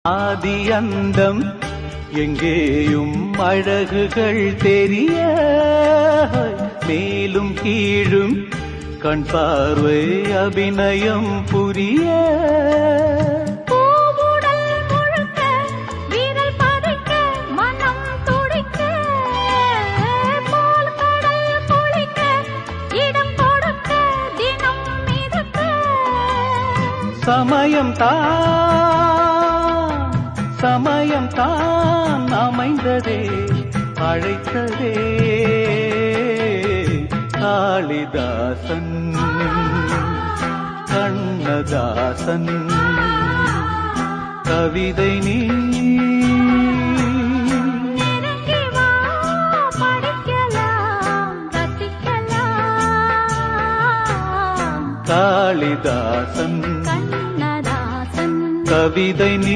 ஆதி அந்தம் எங்கேயும் அழகுகள் தெரிய மேலும் கீழும் கண் பார்வை அபிநயம் புரிய சமயம் தான் அமைந்ததே அழைத்ததே காளிதாசன் கண்ணதாசன் கவிதை நீ காளிதாசன் கவிதை நீ